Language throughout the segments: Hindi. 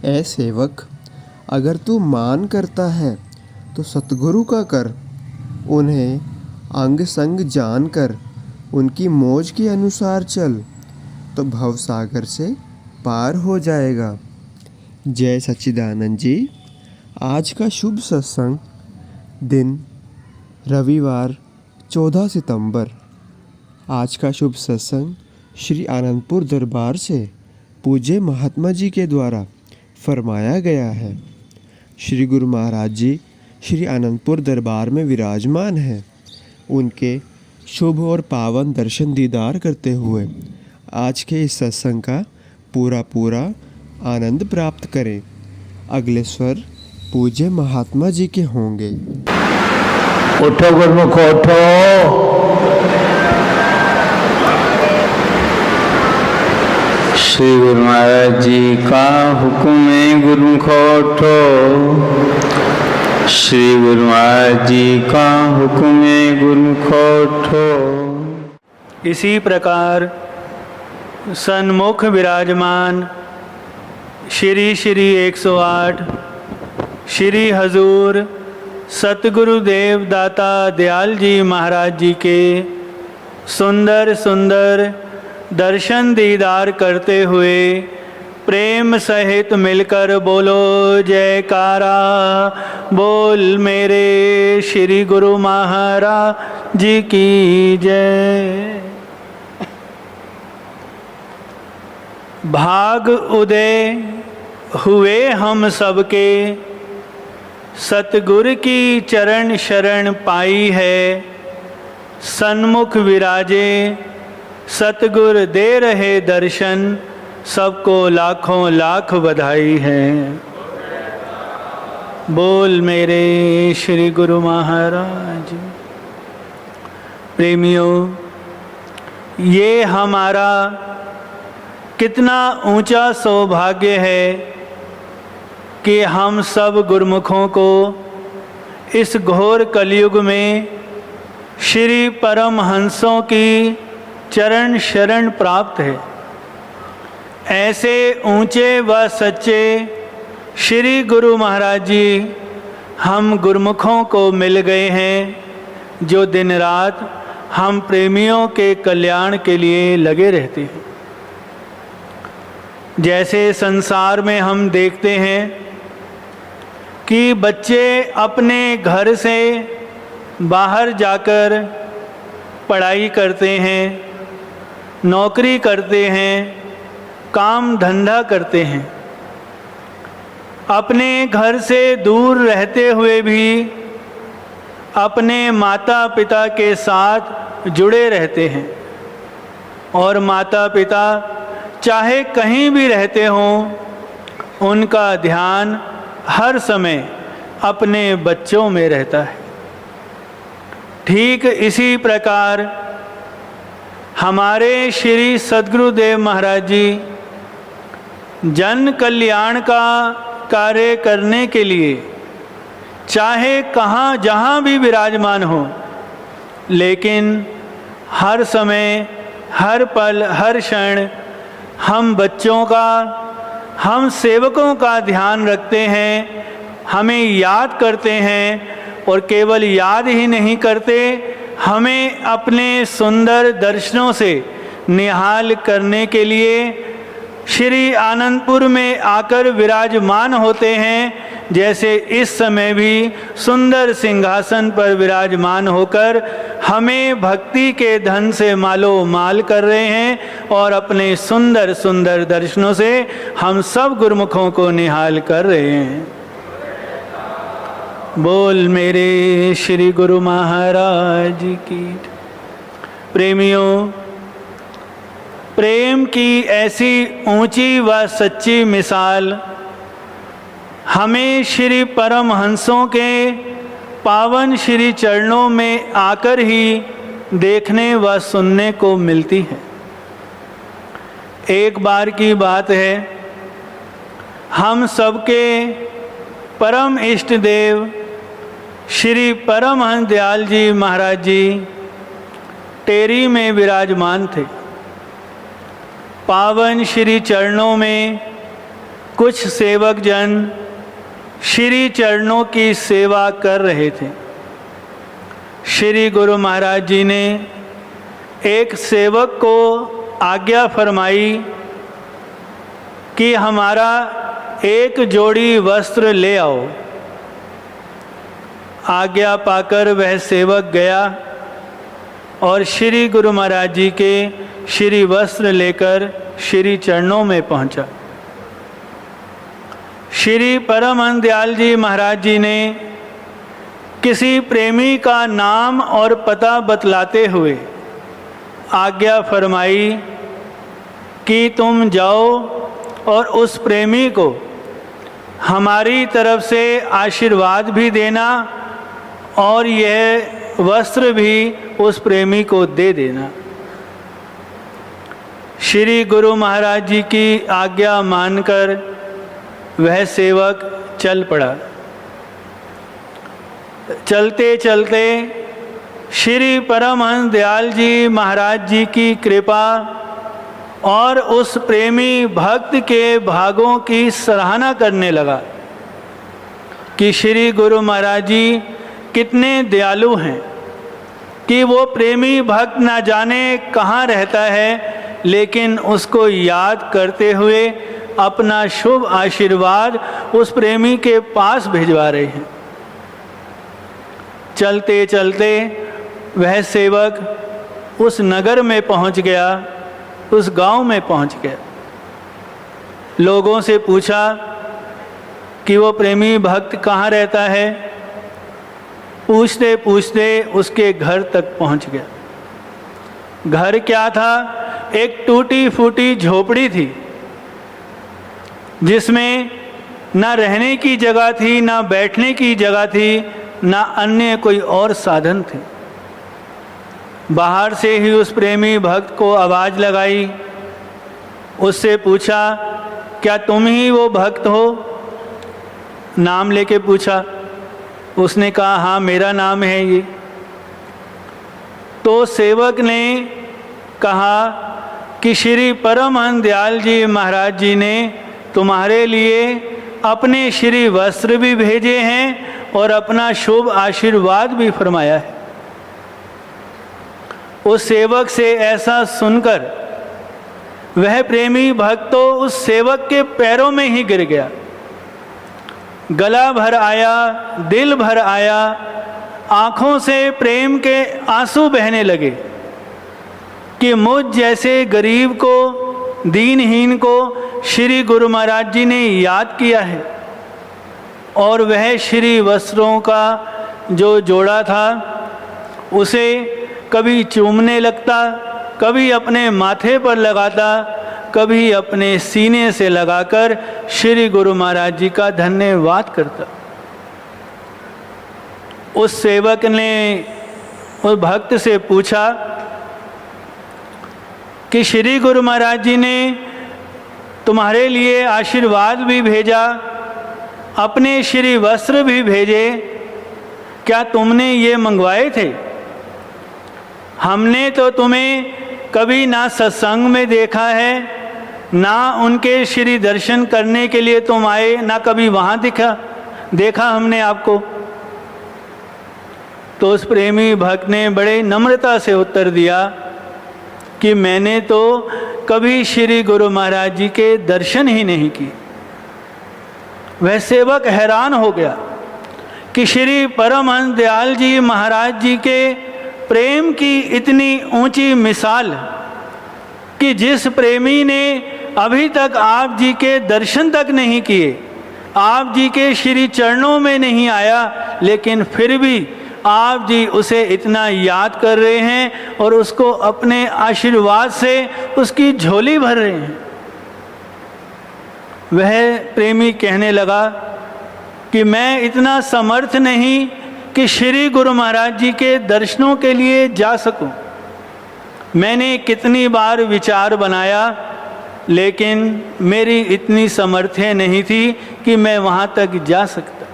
ए सेवक, अगर तू मान करता है तो सतगुरु का कर। उन्हें अंग संग जान कर उनकी मौज के अनुसार चल, तो भवसागर से पार हो जाएगा। जय सच्चिदानंद जी। आज का शुभ सत्संग दिन रविवार 14 सितंबर। आज का शुभ सत्संग श्री आनंदपुर दरबार से पूज्य महात्मा जी के द्वारा फरमाया गया है। श्री गुरु महाराज जी श्री आनंदपुर दरबार में विराजमान हैं। उनके शुभ और पावन दर्शन दीदार करते हुए आज के इस सत्संग का पूरा आनंद प्राप्त करें। अगले स्वर पूज्य महात्मा जी के होंगे। उठो गुरमुख उठो, श्री गुरु महाराज जी का हुक्म है गुरमुख उठो। श्री गुरु महाराज जी का हुक्म है गुरमुख उठो। इसी प्रकार सन्मुख विराजमान श्री 108 श्री हजूर सतगुरुदेव दाता दयाल जी महाराज जी के सुंदर दर्शन दीदार करते हुए प्रेम सहित मिलकर बोलो जयकारा। बोल मेरे श्री गुरु महाराज जी की जय। भाग उदय हुए हम सबके, सतगुरु की चरण शरण पाई है। सन्मुख विराजे सतगुर दे रहे दर्शन, सबको लाखों लाख बधाई है। बोल मेरे श्री गुरु महाराज। प्रेमियों, ये हमारा कितना ऊंचा सौभाग्य है कि हम सब गुरुमुखों को इस घोर कलयुग में श्री परमहंसों की चरण शरण प्राप्त है। ऐसे ऊंचे व सच्चे श्री गुरु महाराज जी हम गुरुमुखों को मिल गए हैं, जो दिन रात हम प्रेमियों के कल्याण के लिए लगे रहते हैं। जैसे संसार में हम देखते हैं कि बच्चे अपने घर से बाहर जाकर पढ़ाई करते हैं, नौकरी करते हैं, काम धंधा करते हैं। अपने घर से दूर रहते हुए भी अपने माता पिता के साथ जुड़े रहते हैं, और माता पिता चाहे कहीं भी रहते हों, उनका ध्यान हर समय अपने बच्चों में रहता है। ठीक इसी प्रकार हमारे श्री सद्गुरुदेव महाराज जी जन कल्याण का कार्य करने के लिए चाहे कहाँ जहाँ भी विराजमान हो, लेकिन हर समय हर पल हर क्षण हम बच्चों का, हम सेवकों का ध्यान रखते हैं, हमें याद करते हैं, और केवल याद ही नहीं करते, हमें अपने सुंदर दर्शनों से निहाल करने के लिए श्री आनंदपुर में आकर विराजमान होते हैं। जैसे इस समय भी सुंदर सिंहासन पर विराजमान होकर हमें भक्ति के धन से मालो माल कर रहे हैं, और अपने सुंदर दर्शनों से हम सब गुरुमुखों को निहाल कर रहे हैं। बोल मेरे श्री गुरु महाराज की। प्रेमियों, प्रेम की ऐसी ऊंची व सच्ची मिसाल हमें श्री परमहंसों के पावन श्री चरणों में आकर ही देखने व सुनने को मिलती है। एक बार की बात है, हम सबके परम इष्ट देव श्री परमहंस दयाल जी महाराज जी टेरी में विराजमान थे। पावन श्री चरणों में कुछ सेवक जन श्री चरणों की सेवा कर रहे थे। श्री गुरु महाराज जी ने एक सेवक को आज्ञा फरमाई कि हमारा एक जोड़ी वस्त्र ले आओ। आज्ञा पाकर वह सेवक गया और श्री गुरु महाराज जी के श्री वस्त्र लेकर श्री चरणों में पहुंचा। श्री परमहंस दयाल जी महाराज जी ने किसी प्रेमी का नाम और पता बतलाते हुए आज्ञा फरमाई कि तुम जाओ और उस प्रेमी को हमारी तरफ से आशीर्वाद भी देना और यह वस्त्र भी उस प्रेमी को दे देना। श्री गुरु महाराज जी की आज्ञा मानकर वह सेवक चल पड़ा। चलते चलते श्री परमहंस दयाल जी महाराज जी की कृपा और उस प्रेमी भक्त के भागों की सराहना करने लगा कि श्री गुरु महाराज जी कितने दयालु हैं कि वो प्रेमी भक्त ना जाने कहाँ रहता है, लेकिन उसको याद करते हुए अपना शुभ आशीर्वाद उस प्रेमी के पास भिजवा रहे हैं। चलते चलते वह सेवक उस नगर में पहुंच गया, उस गांव में पहुंच गया। लोगों से पूछा कि वो प्रेमी भक्त कहाँ रहता है। पूछते पूछते उसके घर तक पहुंच गया। घर क्या था? एक टूटी फूटी झोपड़ी थी जिसमें ना रहने की जगह थी, ना बैठने की जगह थी, ना अन्य कोई और साधन थे। बाहर से ही उस प्रेमी भक्त को आवाज़ लगाई, उससे पूछा क्या तुम ही वो भक्त हो? नाम लेके पूछा। उसने कहा हाँ मेरा नाम है ये। तो सेवक ने कहा कि श्री परमहंस दयाल जी महाराज जी ने तुम्हारे लिए अपने श्री वस्त्र भी भेजे हैं और अपना शुभ आशीर्वाद भी फरमाया है। उस सेवक से ऐसा सुनकर वह प्रेमी भक्त तो उस सेवक के पैरों में ही गिर गया। गला भर आया, दिल भर आया, आँखों से प्रेम के आंसू बहने लगे कि मुझ जैसे गरीब को, दीनहीन को श्री गुरु महाराज जी ने याद किया है और वह श्री वस्त्रों का जो जोड़ा था उसे कभी चूमने लगता, कभी अपने माथे पर लगाता, कभी अपने सीने से लगाकर श्री गुरु महाराज जी का धन्यवाद करता। उस सेवक ने उस भक्त से पूछा कि श्री गुरु महाराज जी ने तुम्हारे लिए आशीर्वाद भी भेजा, अपने श्री वस्त्र भी भेजे, क्या तुमने ये मंगवाए थे? हमने तो तुम्हें कभी ना सत्संग में देखा है, ना उनके श्री दर्शन करने के लिए तुम आए, ना कभी वहाँ देखा हमने आपको। तो उस प्रेमी भक्त ने बड़े नम्रता से उत्तर दिया कि मैंने तो कभी श्री गुरु महाराज जी के दर्शन ही नहीं किए। वह सेवक हैरान हो गया कि श्री परमहंस दयाल जी महाराज जी के प्रेम की इतनी ऊंची मिसाल कि जिस प्रेमी ने अभी तक आप जी के दर्शन तक नहीं किए, आप जी के श्री चरणों में नहीं आया, लेकिन फिर भी आप जी उसे इतना याद कर रहे हैं और उसको अपने आशीर्वाद से उसकी झोली भर रहे हैं। वह प्रेमी कहने लगा कि मैं इतना समर्थ नहीं कि श्री गुरु महाराज जी के दर्शनों के लिए जा सकूं। मैंने कितनी बार विचार बनाया, लेकिन मेरी इतनी समर्थ्य नहीं थी कि मैं वहाँ तक जा सकता।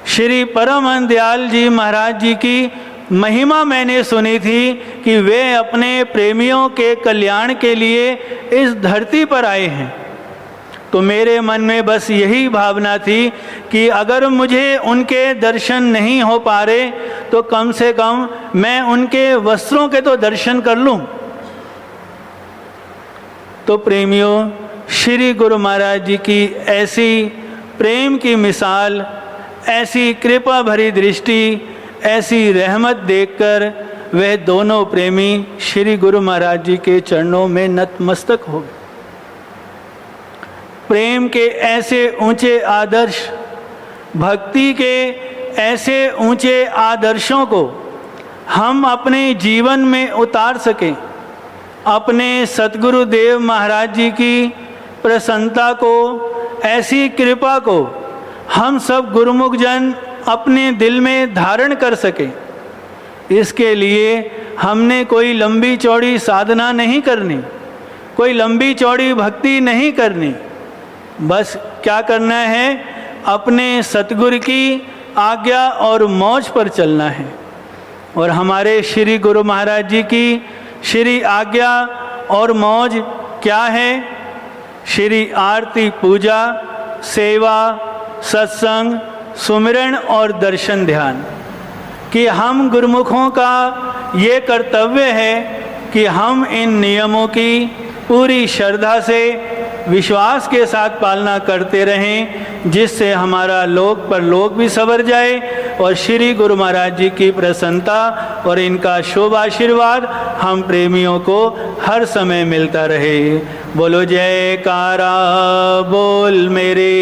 श्री परमहंस दयाल जी महाराज जी की महिमा मैंने सुनी थी कि वे अपने प्रेमियों के कल्याण के लिए इस धरती पर आए हैं तो मेरे मन में बस यही भावना थी कि अगर मुझे उनके दर्शन नहीं हो पा रहे तो कम से कम मैं उनके वस्त्रों के तो दर्शन कर लूं। तो प्रेमियों, श्री गुरु महाराज जी की ऐसी प्रेम की मिसाल, ऐसी कृपा भरी दृष्टि, ऐसी रहमत देखकर वह दोनों प्रेमी श्री गुरु महाराज जी के चरणों में नतमस्तक हो गए। प्रेम के ऐसे ऊंचे आदर्श, भक्ति के ऐसे ऊंचे आदर्शों को हम अपने जीवन में उतार सकें, अपने सतगुरु देव महाराज जी की प्रसन्नता को, ऐसी कृपा को हम सब गुरुमुख जन अपने दिल में धारण कर सकें, इसके लिए हमने कोई लंबी चौड़ी साधना नहीं करनी, कोई लंबी चौड़ी भक्ति नहीं करनी। बस क्या करना है, अपने सतगुरु की आज्ञा और मौज पर चलना है। और हमारे श्री गुरु महाराज जी की श्री आज्ञा और मौज क्या है? श्री आरती, पूजा, सेवा, सत्संग, सुमिरन और दर्शन ध्यान। कि हम गुरुमुखों का ये कर्तव्य है कि हम इन नियमों की पूरी श्रद्धा से, विश्वास के साथ पालना करते रहें, जिससे हमारा लोक परलोक भी संवर जाए और श्री गुरु महाराज जी की प्रसन्नता और इनका शुभ आशीर्वाद हम प्रेमियों को हर समय मिलता रहे। बोलो जयकारा बोल मेरे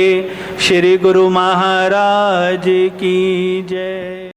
श्री गुरु महाराज की जय।